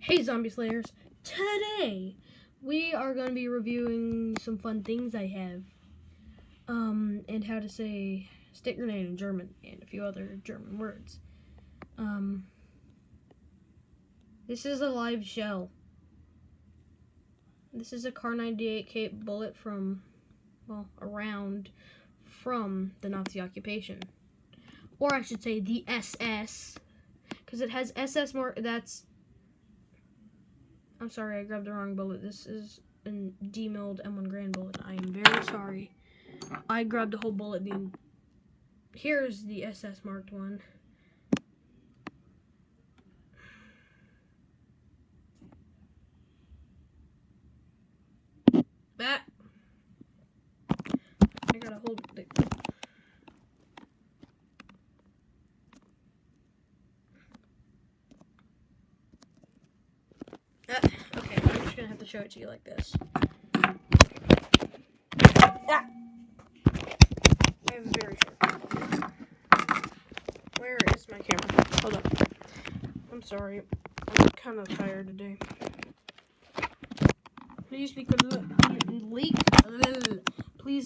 Hey Zombie Slayers, today we are going to be reviewing some fun things I have, and how to say stick grenade in German, and a few other German words. This is a live shell. This is a Kar 98K bullet from, well, around from the Nazi occupation. Or I should say the SS, because it has SS mark, I'm sorry, I grabbed the wrong bullet. This is a demilled M1 Grand bullet. I am very sorry. I grabbed the whole bullet. Here's the SS marked one. That. I gotta hold it. Okay, I'm just gonna have to show it to you like this. Ah! I have very short. Where is my camera? Hold up. I'm sorry. I'm kind of tired today. Please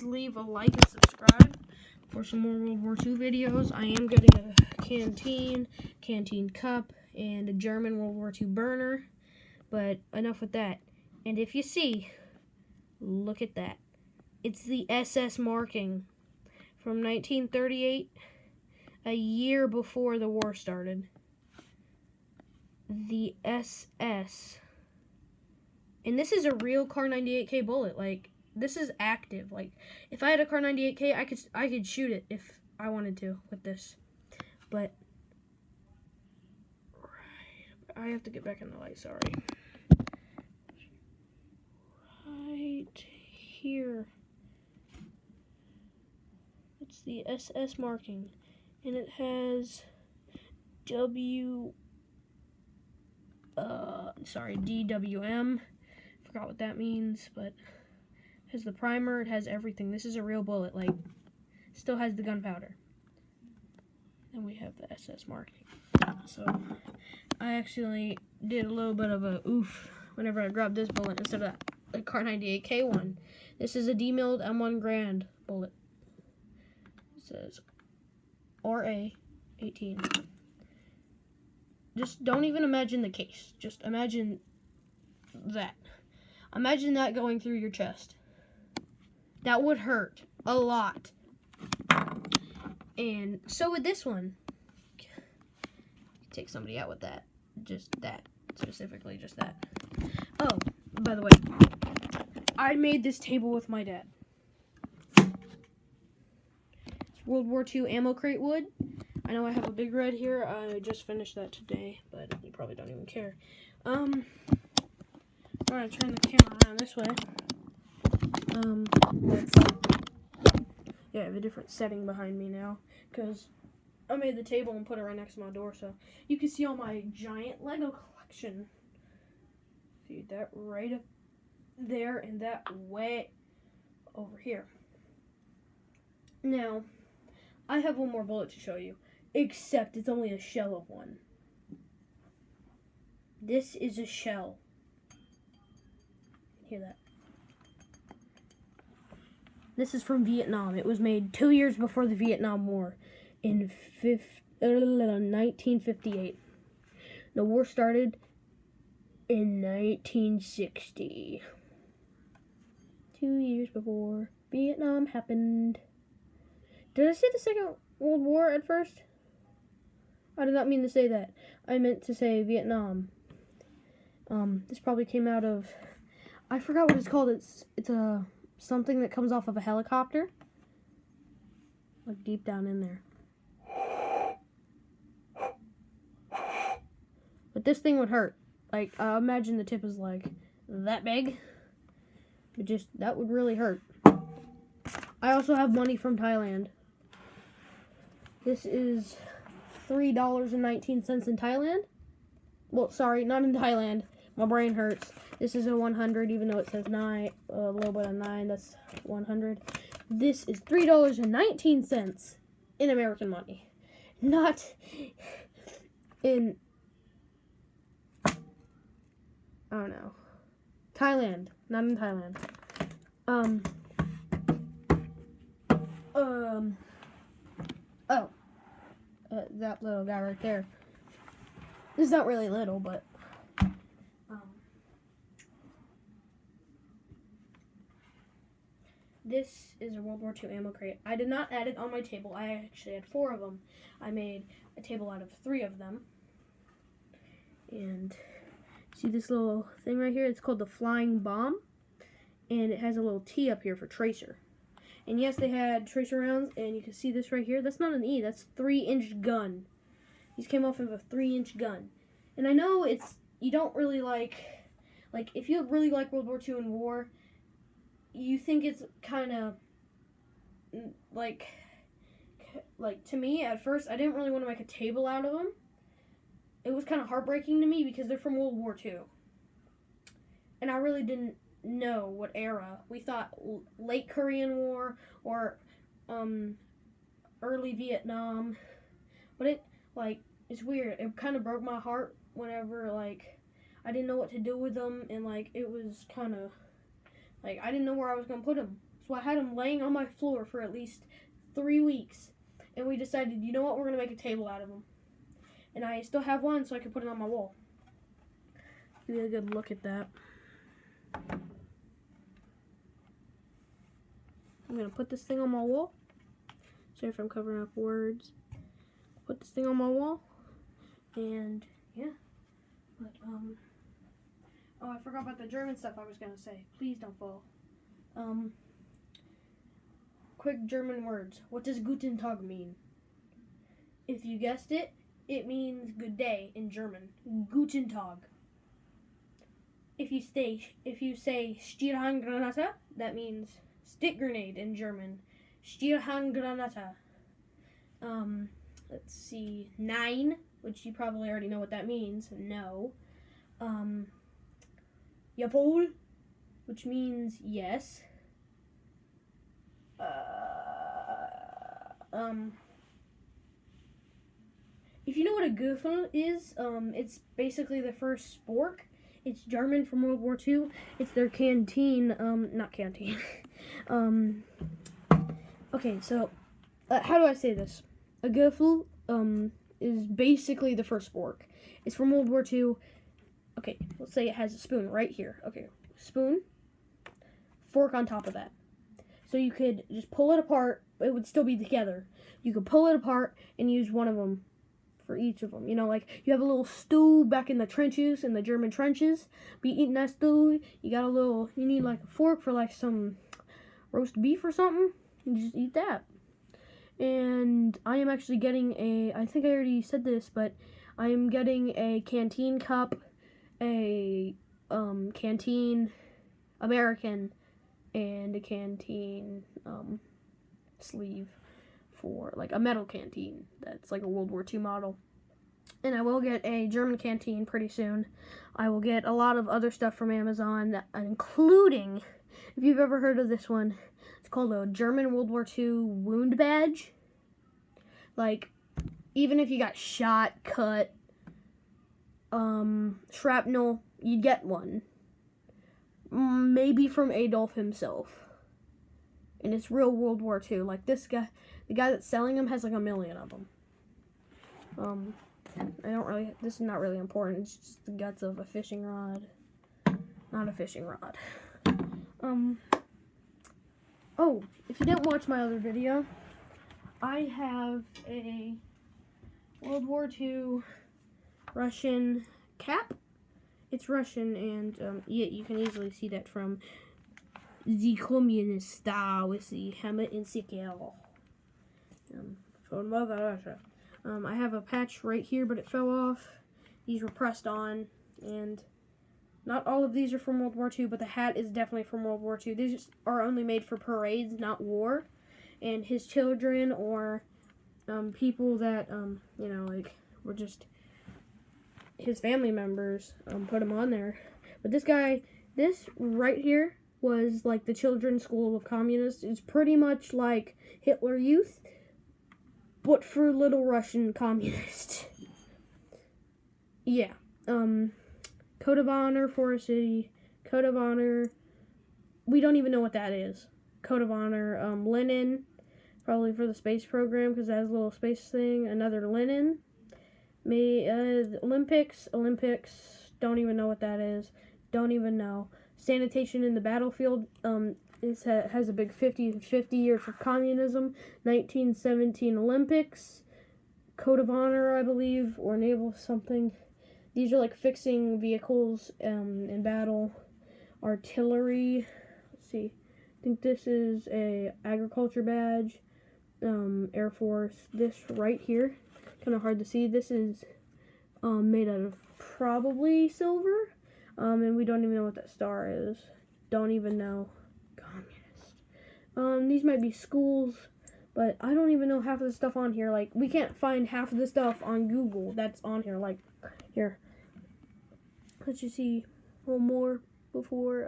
leave a like and subscribe for some more World War II videos. I am getting a canteen cup, and a German World War II burner. But enough with that. And if you see, look at that. It's the SS marking from 1938, a year before the war started. The SS. And this is a real Kar 98K bullet. Like, this is active. Like, if I had a Kar 98K, I could shoot it if I wanted to with this. But I have to get back in the light, sorry. Right here. It's the SS marking. And it has DWM. Forgot what that means, but it has the primer, it has everything. This is a real bullet, like, still has the gunpowder. And we have the SS marking. So, I actually did a little bit of a oof whenever I grabbed this bullet instead of the Kar 98K one. This is a demilled M1 Grand bullet. It says RA 18. Just don't even imagine the case. Just imagine that. Imagine that going through your chest. That would hurt a lot. And so with this one, take somebody out with that. Just that. Specifically, just that. Oh, by the way, I made this table with my dad. It's World War II ammo crate wood. I know I have a big red here. I just finished that today, but you probably don't even care. I'm gonna turn the camera around this way. Yeah, I have a different setting behind me now, because I made the table and put it right next to my door, so you can see all my giant Lego collection. See that right up there, and that way over here. Now, I have one more bullet to show you, except it's only a shell of one. This is a shell. Hear that? This is from Vietnam. It was made 2 years before the Vietnam War in 1958. The war started in 1960. 2 years before Vietnam happened. Did I say the Second World War at first? I did not mean to say that. I meant to say Vietnam. This probably came out of, I forgot what it's called. It's a something that comes off of a helicopter. Like deep down in there. But this thing would hurt. Like, imagine the tip is like that big. But just, that would really hurt. I also have money from Thailand. This is $3.19 in Thailand. Well, sorry, not in Thailand. My brain hurts. This is a 100, even though it says 9, a little bit of 9, that's 100. This is $3.19 in American money. Not in don't know. Thailand. Not in Thailand. That little guy right there. He's not really little, but this is a World War II ammo crate. I did not add it on my table. I actually had 4 of them. I made a table out of 3 of them. And see this little thing right here? It's called the flying bomb. And it has a little T up here for tracer. And yes, they had tracer rounds, and you can see this right here. That's not an E, that's 3-inch gun. These came off of a 3-inch gun. And I know you don't really like if you really like World War II and war, you think it's kind of, like, to me, at first, I didn't really want to make a table out of them. It was kind of heartbreaking to me because they're from World War II. And I really didn't know what era. We thought late Korean War or early Vietnam. But it's weird. It kind of broke my heart whenever, I didn't know what to do with them, and, it was kind of, I didn't know where I was going to put them. So I had them laying on my floor for at least 3 weeks, and we decided, you know what, we're going to make a table out of them. And I still have one, so I can put it on my wall. Give me a good look at that. I'm going to put this thing on my wall. Sorry if I'm covering up words. Put this thing on my wall. And, yeah. But, oh, I forgot about the German stuff I was going to say. Please don't fall. Quick German words. What does Guten Tag mean? If you guessed it, it means good day in German. Guten Tag. If you say Stirnhangranate, that means stick grenade in German. Stirnhangranate. Let's see. Nein, which you probably already know what that means. No. Jawohl, which means yes. If you know what a Göffel is, it's basically the first spork. It's German from World War II. It's their canteen, not canteen. Okay, so, how do I say this? A Göffel, is basically the first spork. It's from World War II. Okay, let's say it has a spoon right here. Okay, spoon, fork on top of that. So you could just pull it apart, but it would still be together. You could pull it apart and use one of them for each of them. You know, you have a little stew back in the trenches, in the German trenches. Be eating that stew, you need a fork for some roast beef or something. You just eat that. And I am actually getting I think I already said this, but I am getting a canteen cup, a canteen American, and a canteen sleeve for a metal canteen that's a World War II model. And I will get a German canteen pretty soon. I will get a lot of other stuff from Amazon, including, if you've ever heard of this one, it's called a German World War II wound badge. Even if you got shot, cut, shrapnel, you'd get one. Maybe from Adolf himself. And it's real World War II. This guy, the guy that's selling them has 1 million of them. This is not really important. It's just the guts of a fishing rod. Not a fishing rod. Oh, if you didn't watch my other video, I have a World War II Russian cap. It's Russian, and yeah, you can easily see that from the communist star with the hammer and sickle. From Mother Russia. I have a patch right here, but it fell off. These were pressed on, and not all of these are from World War II, but the hat is definitely from World War II. These are only made for parades, not war. And his children or people that, were just his family members put him on there. But this right here was the Children's School of Communists. It's pretty much like Hitler Youth, but for little Russian communists. Yeah. Code of Honor for a city. Code of Honor. We don't even know what that is. Code of Honor. Lenin. Probably for the space program because it has a little space thing. Another Lenin. Olympics. Don't even know what that is. Don't even know. Sanitation in the battlefield. Has a big 50 years for communism. 1917 Olympics. Code of Honor, I believe, or naval something. These are like fixing vehicles in battle. Artillery. Let's see. I think this is a agriculture badge. Air Force. This right here, kind of hard to see. This is made out of probably silver. And we don't even know what that star is. Don't even know. Communist. These might be schools, but I don't even know half of the stuff on here. Like, we can't find half of the stuff on Google that's on here. Like, here. Let's just see a little more before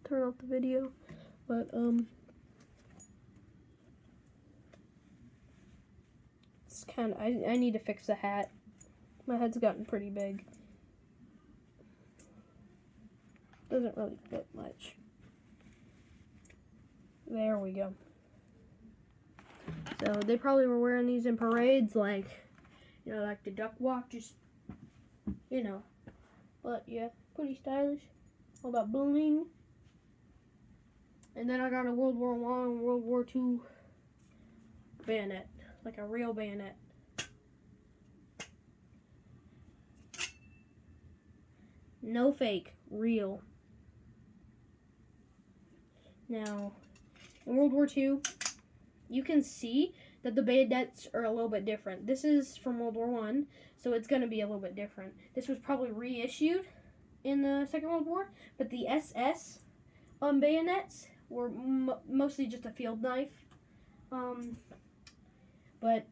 turn off the video. But it's kind of, I need to fix the hat. My head's gotten pretty big. Doesn't really fit much. There we go. So they probably were wearing these in parades, like, you know, like the duck walk, just, you know. But yeah, pretty stylish. All that bling. And then I got a World War I, World War II bayonet, like a real bayonet. No fake, real. Now, in World War II, you can see that the bayonets are a little bit different. This is from World War I, so it's going to be a little bit different. This was probably reissued in the Second World War, but the SS bayonets were mostly just a field knife. But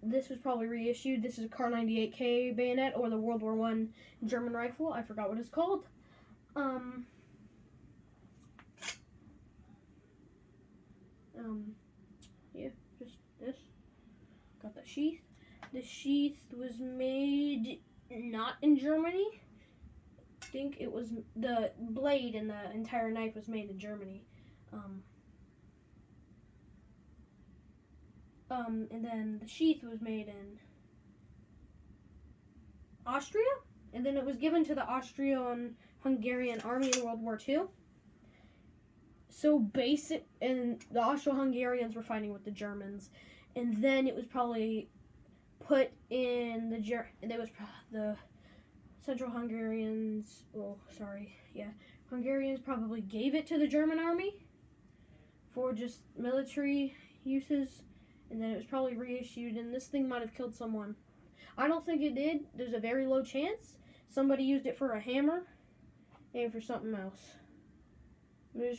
this was probably reissued. This is a Kar 98K bayonet, or the World War I German rifle. I forgot what it's called. Yeah, just this. Got the sheath. The sheath was made not in Germany. I think it was the blade and the entire knife was made in Germany. And then the sheath was made in Austria, and then it was given to the Austrian-Hungarian army in World War II. So basic, and the Austro-Hungarians were fighting with the Germans, and then it was probably put in the Central Hungarians. Well, sorry, yeah, Hungarians probably gave it to the German army for just military uses, and then it was probably reissued. And this thing might have killed someone. I don't think it did. There's a very low chance somebody used it for a hammer and for something else. This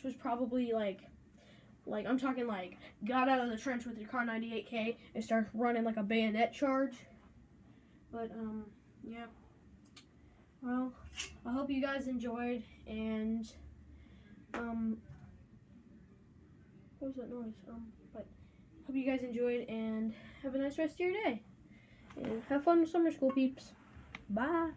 was probably like I'm talking like got out of the trench with your Kar 98K and started running like a bayonet charge. But yeah. Well, I hope you guys enjoyed, and what was that noise? But hope you guys enjoyed, and have a nice rest of your day. And have fun with summer school, peeps. Bye.